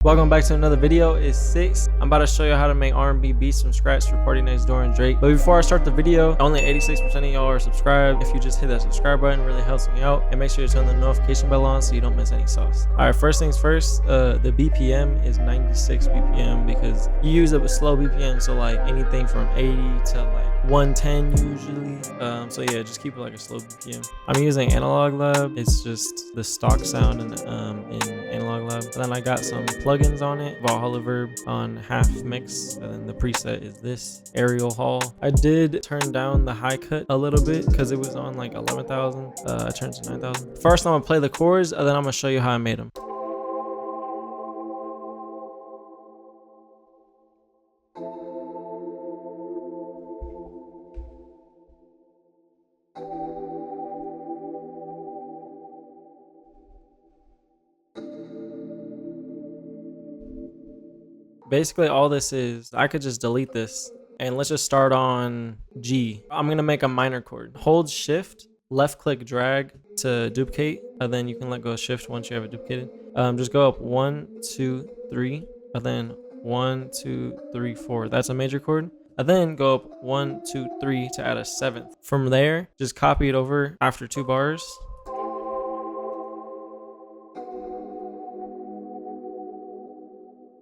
Welcome back to another video. It's 6. I'm about to show you how to make R&B beats from scratch for PartyNextDoor and Drake. But before I start the video, only 86% of y'all are subscribed. If you just hit that subscribe button, it really helps me out. And make sure you turn the notification bell on so you don't miss any sauce. Alright, first things first, the BPM is 96 BPM because you use a slow BPM, so like anything from 80 to like 110 usually. So yeah, just keep it like a slow BPM. I'm using Analog Lab. It's just the stock sound in Analog Lab. And then I got some plugins on it. Valhalla Verb on half mix, and then the preset is this Aerial Hall. I did turn down the high cut a little bit because it was on like 11,000. I turned to 9,000. First, I'm gonna play the chords, and then I'm gonna show you how I made them. Basically all this is, I could just delete this and let's just start on G. I'm gonna make a minor chord. Hold shift, left click drag to duplicate, and then you can let go of shift once you have it duplicated. Just go up 1, 2, 3, and then 1, 2, 3, 4. That's a major chord. And then go up 1, 2, 3 to add a 7th. From there, just copy it over after 2 bars.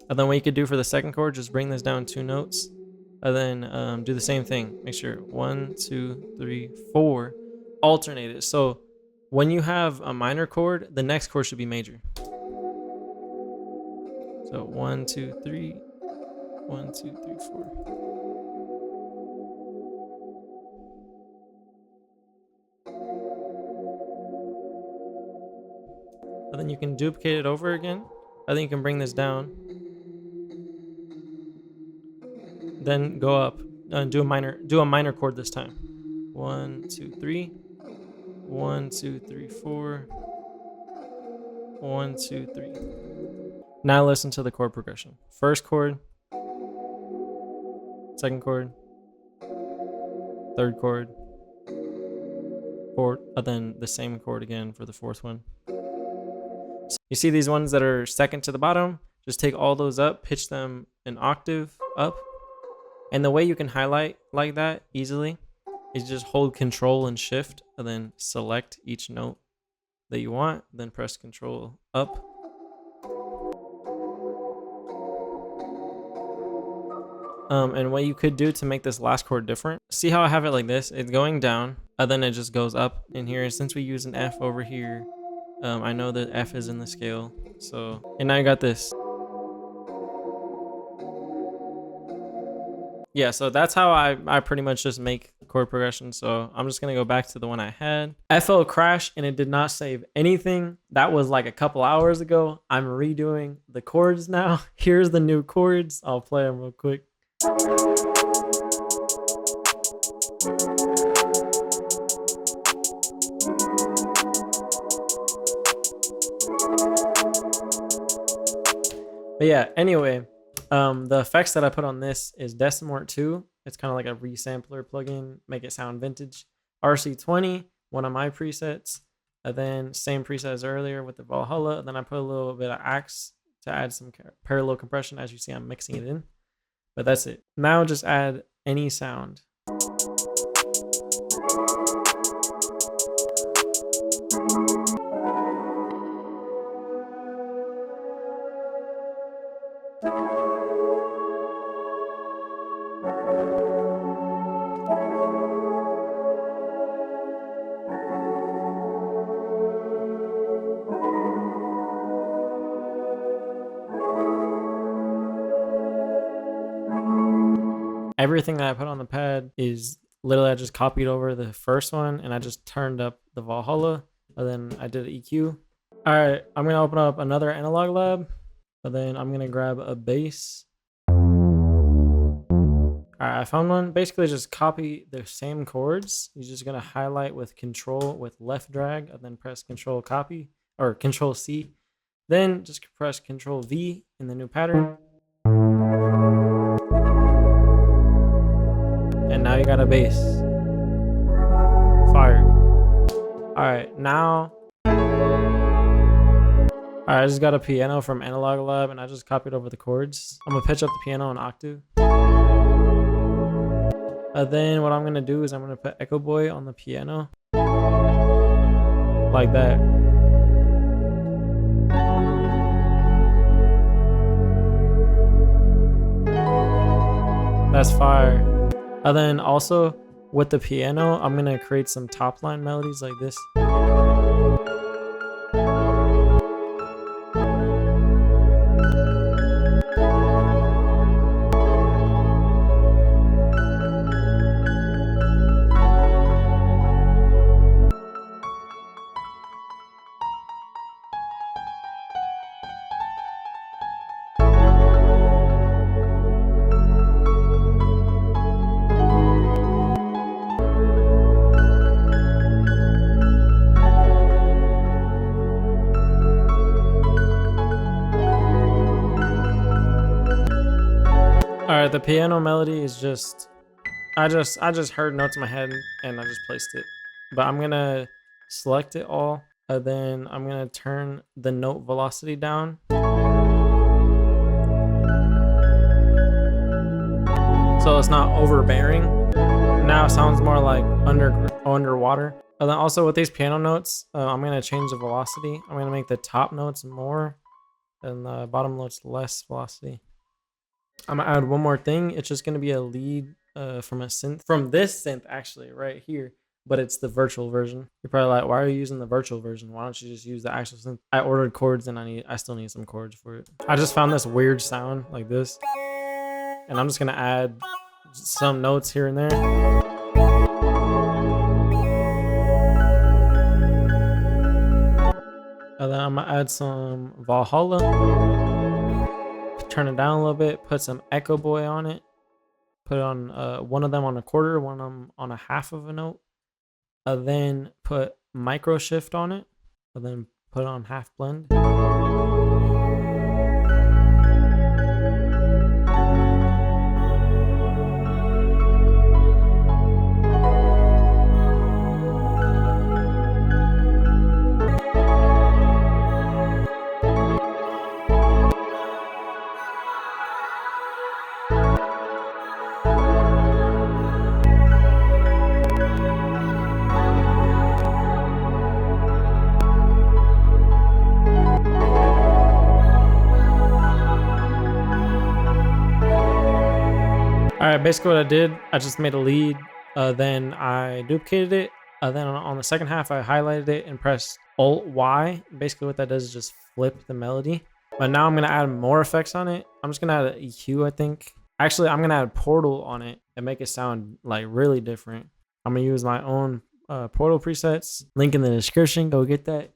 And then what you could do for the second chord, just bring this down 2 notes, and then do the same thing. Make sure 1, 2, 3, 4, alternate it. So when you have a minor chord, the next chord should be major. So 1, 2, 3, 1, 2, 3, 4. And then you can duplicate it over again. And then you can bring this down. Then go up and do a minor chord this time. 1, 2, 3. 1, 2, 3, 4. 1, 2, 3. Now listen to the chord progression. First chord, second chord, third chord, fourth, and then the same chord again for the fourth one. So you see these ones that are second to the bottom? Just take all those up, pitch them an octave up. And the way you can highlight like that easily is just hold Control and Shift and then select each note that you want, then press Control up. And what you could do to make this last chord different, see how I have it like this? It's going down and then it just goes up in here. Since we use an F over here, I know that F is in the scale. So, and now you got this. Yeah, so that's how I pretty much just make chord progression. So I'm just gonna go back to the one I had. FL crashed and it did not save anything. That was like a couple hours ago. I'm redoing the chords now. Here's the new chords. I'll play them real quick. But yeah, anyway. The effects that I put on this is Decimort 2. It's kind of like a resampler plugin, make it sound vintage. RC20, one of my presets. And then same preset as earlier with the Valhalla. And then I put a little bit of Axe to add some parallel compression. As you see, I'm mixing it in. But that's it. Now just add any sound. Everything that I put on the pad is literally I just copied over the first one and I just turned up the Valhalla and then I did EQ. All right, I'm gonna open up another Analog Lab and then I'm gonna grab a bass. All right, I found one. Basically just copy the same chords. You're just gonna highlight with Control with left drag and then press Control copy or Control C. Then just press Control V in the new pattern. And now you got a bass. Fire. All right, now All right, I just got a piano from Analog Lab and I just copied over the chords. I'm gonna pitch up the piano on octave. Then what I'm gonna do is I'm gonna put Echo Boy on the piano. Like that. That's fire. And then also with the piano, I'm gonna create some top line melodies like this. All right, the piano melody is just, I just heard notes in my head and I just placed it. But I'm gonna select it all, and then I'm gonna turn the note velocity down. So it's not overbearing. Now it sounds more like underwater. And then also with these piano notes, I'm gonna change the velocity. I'm gonna make the top notes more and the bottom notes less velocity. I'm gonna add one more thing. It's just gonna be a lead from a synth, from this synth actually right here, but it's the virtual version. You're probably like, why are you using the virtual version? Why don't you just use the actual synth? I ordered chords and I still need some chords for it. I just found this weird sound like this, and I'm just gonna add some notes here and there. And then I'm gonna add some Valhalla. Turn it down a little bit, put some Echo Boy on it, put on one of them on a quarter, one of them on a half of a note, then put micro shift on it, and then put on half blend. All right, basically what I did, I just made a lead, then I duplicated it, then on the second half I highlighted it and pressed Alt-Y. Basically what that does is just flip the melody. But now I'm gonna add more effects on it. I'm just gonna add an EQ, I think. Actually, I'm gonna add Portal on it and make it sound like really different. I'm gonna use my own Portal presets. Link in the description, go get that.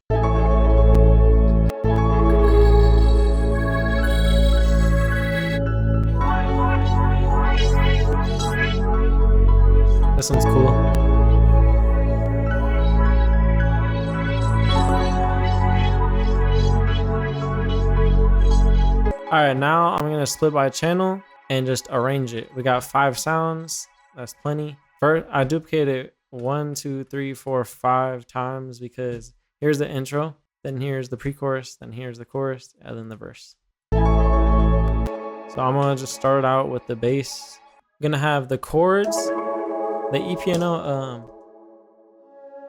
This one's cool. All right, now I'm gonna split by channel and just arrange it. We got 5 sounds. That's plenty. First, I duplicated 1, 2, 3, 4, 5 times because here's the intro, then here's the pre-chorus, then here's the chorus, and then the verse. So I'm gonna just start out with the bass. I'm gonna have the chords, the E piano,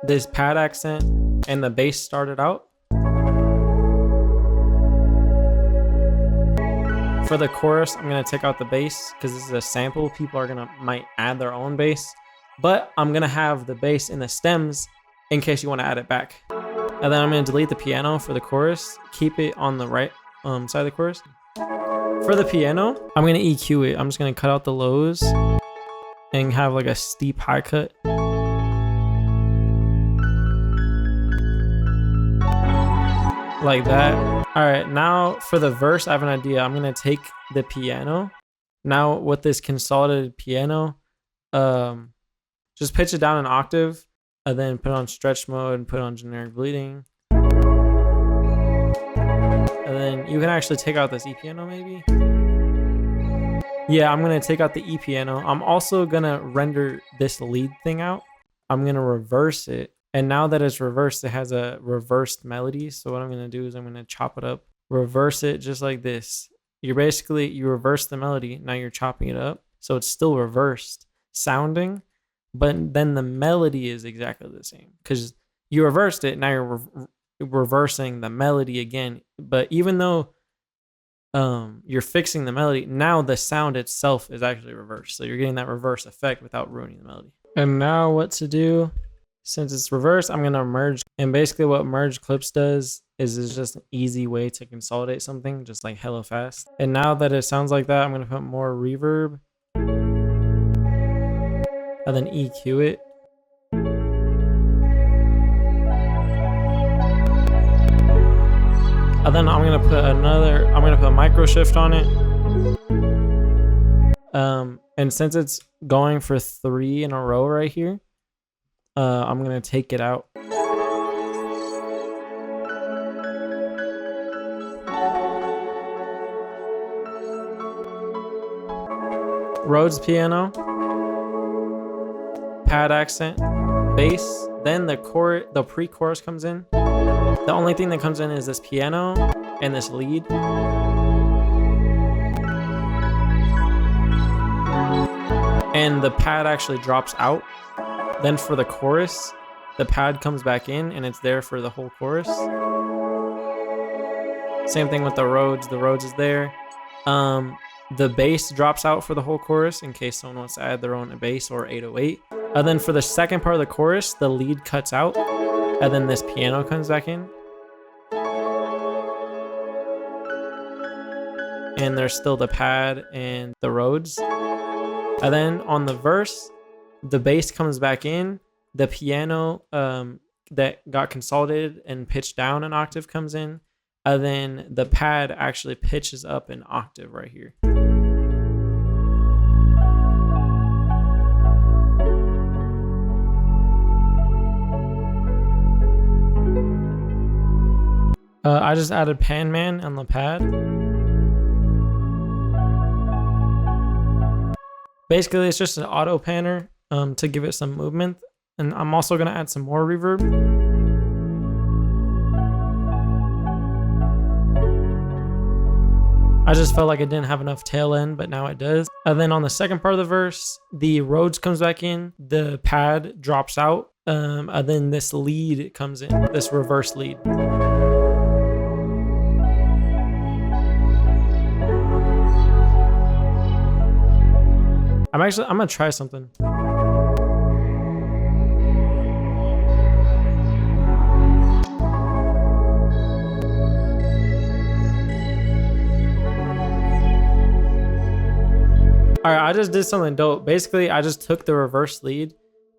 this pad accent, and the bass started out. For the chorus, I'm gonna take out the bass because this is a sample. People might add their own bass, but I'm gonna have the bass in the stems in case you want to add it back. And then I'm gonna delete the piano for the chorus, keep it on the right side of the chorus. For the piano, I'm gonna EQ it. I'm just gonna cut out the lows and have like a steep high cut. Like that. All right, now for the verse, I have an idea. I'm gonna take the piano. Now with this consolidated piano, just pitch it down an octave and then put on stretch mode and put on generic bleeding. And then you can actually take out this E piano maybe. Yeah, I'm gonna take out the E piano. I'm also gonna render this lead thing out. I'm gonna reverse it And now that it's reversed, it has a reversed melody. So what I'm going to do is I'm going to chop it up, reverse it just like this. You reverse the melody. Now you're chopping it up. So it's still reversed sounding, but then the melody is exactly the same because you reversed it. Now you're reversing the melody again. But even though you're fixing the melody, now the sound itself is actually reversed. So you're getting that reverse effect without ruining the melody. And now what to do? Since it's reversed, I'm going to merge. And basically what merge clips does is it's just an easy way to consolidate something just like hella fast. And now that it sounds like that, I'm going to put more reverb and then EQ it. And then I'm going to put a micro shift on it. And since it's going for 3 in a row right here, I'm going to take it out. Rhodes piano, pad accent, bass, then the pre-chorus comes in. The only thing that comes in is this piano and this lead. And the pad actually drops out. Then for the chorus, the pad comes back in and it's there for the whole chorus. Same thing with the Rhodes. The Rhodes is there. The bass drops out for the whole chorus in case someone wants to add their own bass or 808. And then for the second part of the chorus, the lead cuts out and then this piano comes back in. And there's still the pad and the Rhodes. And then on the verse, the bass comes back in, the piano that got consolidated and pitched down an octave comes in, and then the pad actually pitches up an octave right here. I just added Pan Man on the pad. Basically, it's just an auto panner to give it some movement. And I'm also going to add some more reverb. I just felt like it didn't have enough tail end, but now it does. And then on the second part of the verse, the Rhodes comes back in, the pad drops out, and then this lead comes in, this reverse lead. I'm gonna try something. All right, I just did something dope. Basically, I just took the reverse lead,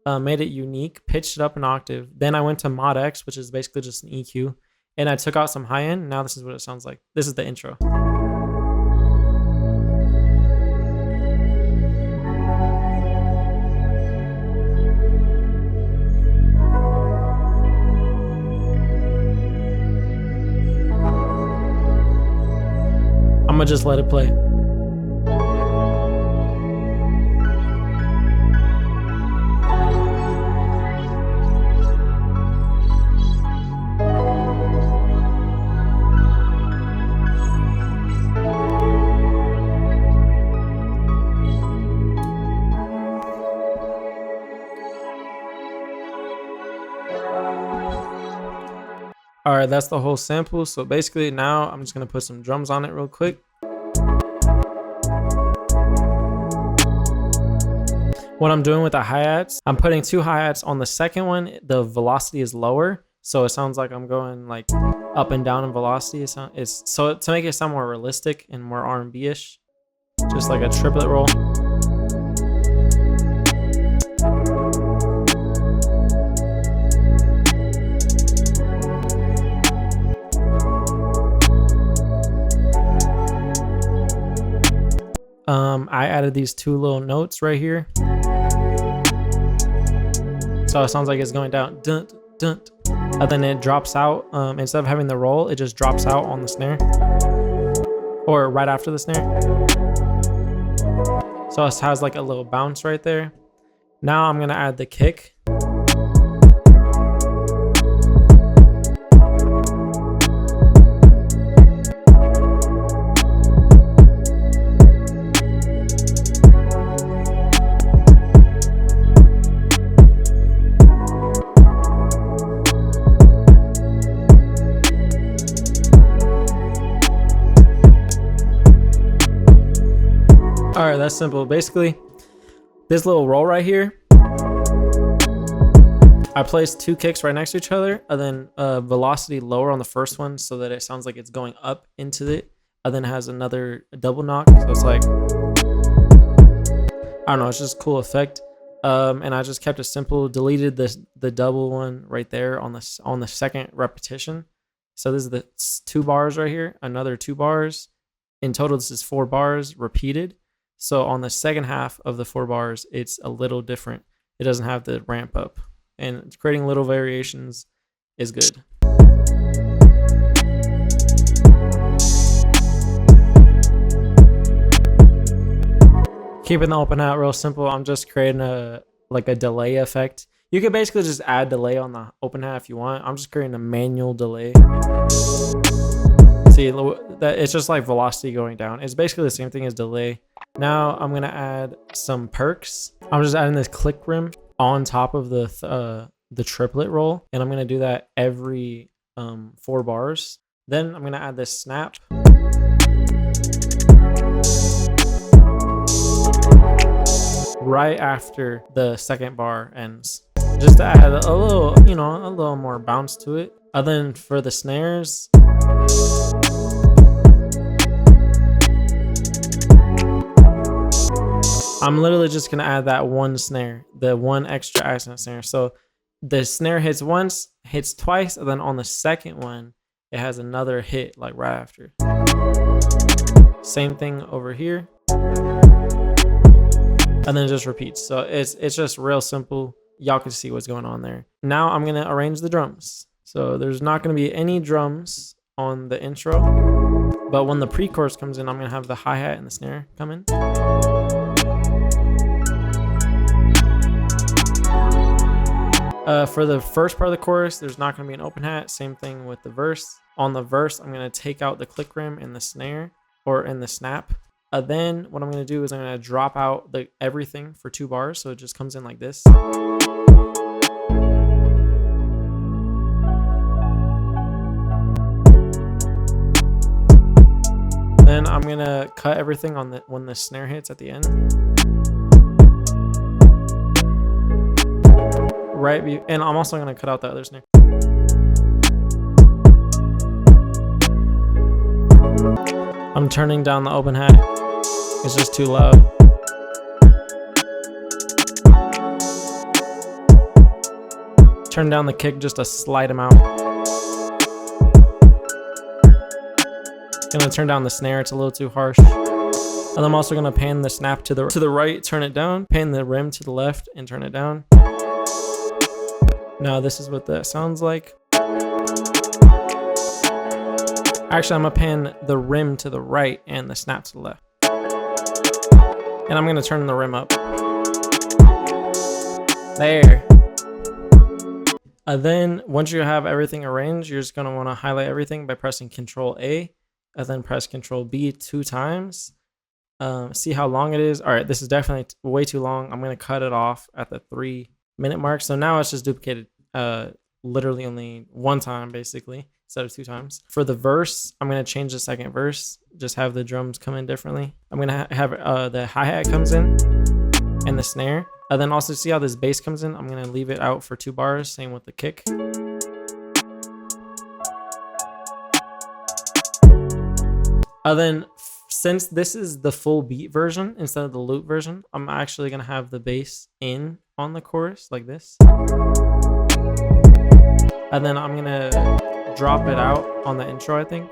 made it unique, pitched it up an octave. Then I went to Mod X, which is basically just an EQ, and I took out some high end. Now this is what it sounds like. This is the intro. I'm gonna just let it play. All right, that's the whole sample. So basically now I'm just gonna put some drums on it real quick. What I'm doing with the hi-hats, I'm putting 2 hi-hats on the second one. The velocity is lower, so it sounds like I'm going like up and down in velocity. So to make it sound more realistic and more R&B-ish, just like a triplet roll. I added these 2 little notes right here. So it sounds like it's going down, dun, dun, and then it drops out. Instead of having the roll, it just drops out on the snare, or right after the snare. So it has like a little bounce right there. Now I'm gonna add the kick. All right, that's simple. Basically, this little roll right here, I placed 2 kicks right next to each other, and then velocity lower on the first one so that it sounds like it's going up into it, and then has another double knock. So it's like, I don't know, it's just a cool effect. And I just kept it simple, deleted the double one right there on the second repetition. So this is the 2 bars right here, another 2 bars. In total, this is 4 bars repeated. So on the second half of the 4 bars, it's a little different. It doesn't have the ramp up. And creating little variations is good. Keeping the open hat real simple, I'm just creating a delay effect. You could basically just add delay on the open hat if you want. I'm just creating a manual delay. See, that it's just like velocity going down. It's basically the same thing as delay. Now I'm gonna add some perks. I'm just adding this click rim on top of the triplet roll, and I'm gonna do that every 4 bars. Then I'm gonna add this snap. Right after the second bar ends, just to add a little, you know, a little more bounce to it. And then for the snares, I'm literally just gonna add that 1 snare, the 1 extra accent snare. So the snare hits once, hits twice, and then on the second one, it has another hit like right after. Same thing over here. And then it just repeats. So it's just real simple. Y'all can see what's going on there. Now I'm gonna arrange the drums. So there's not gonna be any drums on the intro, but when the pre-chorus comes in, I'm gonna have the hi-hat and the snare come in. For the first part of the chorus, there's not gonna be an open hat. Same thing with the verse. On the verse, I'm gonna take out the click rim and the snare, or in the snap. Then what I'm gonna do is I'm gonna drop out everything for 2 bars, so it just comes in like this. Then I'm gonna cut everything on when the snare hits at the end. And I'm also gonna cut out the other snare. I'm turning down the open hat. It's just too loud. Turn down the kick just a slight amount. Gonna turn down the snare, it's a little too harsh. And I'm also gonna pan the snap to the right, turn it down, pan the rim to the left and turn it down. Now this is what that sounds like. Actually, I'm gonna pan the rim to the right and the snap to the left. And I'm gonna turn the rim up. There. Then once you have everything arranged, you're just gonna wanna highlight everything by pressing Control A, and then press Control B 2 times. See how long it is. All right, this is definitely way too long. I'm gonna cut it off at the 3-minute mark. So now it's just duplicated literally only 1 time basically, instead of 2 times. For the verse, I'm gonna change the second verse, just have the drums come in differently. I'm gonna have the hi-hat comes in and the snare. And then also see how this bass comes in. I'm gonna leave it out for 2 bars, same with the kick. Then since this is the full beat version instead of the loop version, I'm actually gonna have the bass in on the chorus like this. And then I'm gonna drop it out on the intro, I think.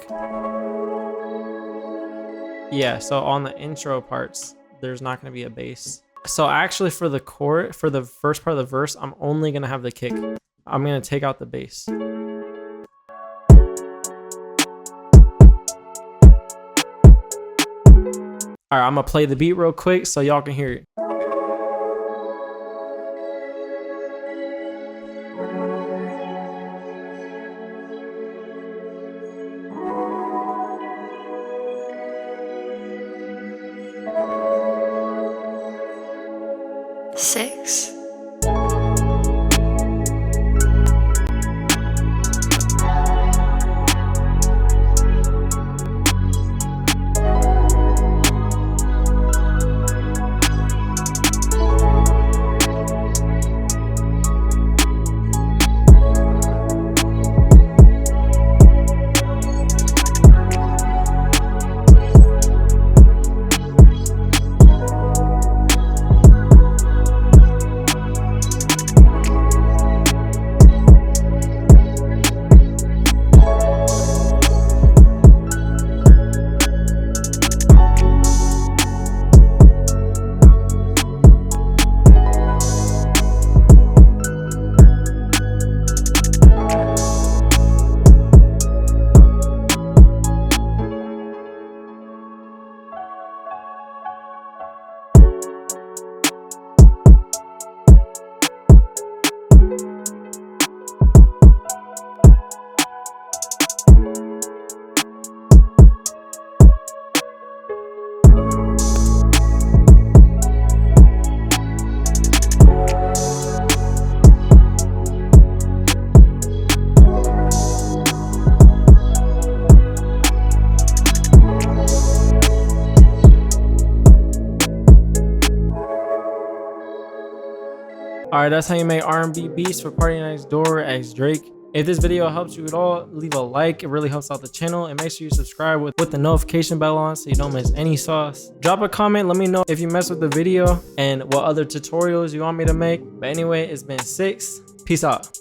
Yeah, so on the intro parts, there's not gonna be a bass. So actually for the first part of the verse, I'm only gonna have the kick. I'm gonna take out the bass. All right, I'm gonna play the beat real quick so y'all can hear it. Six. right, that's how you make R&B beats for PartyNextDoor x Drake. If this video helps you at all, leave a like. It really helps out the channel, and make sure you subscribe with the notification bell on so you don't miss any sauce. Drop a comment, let me know if you mess with the video and what other tutorials you want me to make. But anyway, it's been 6. Peace out.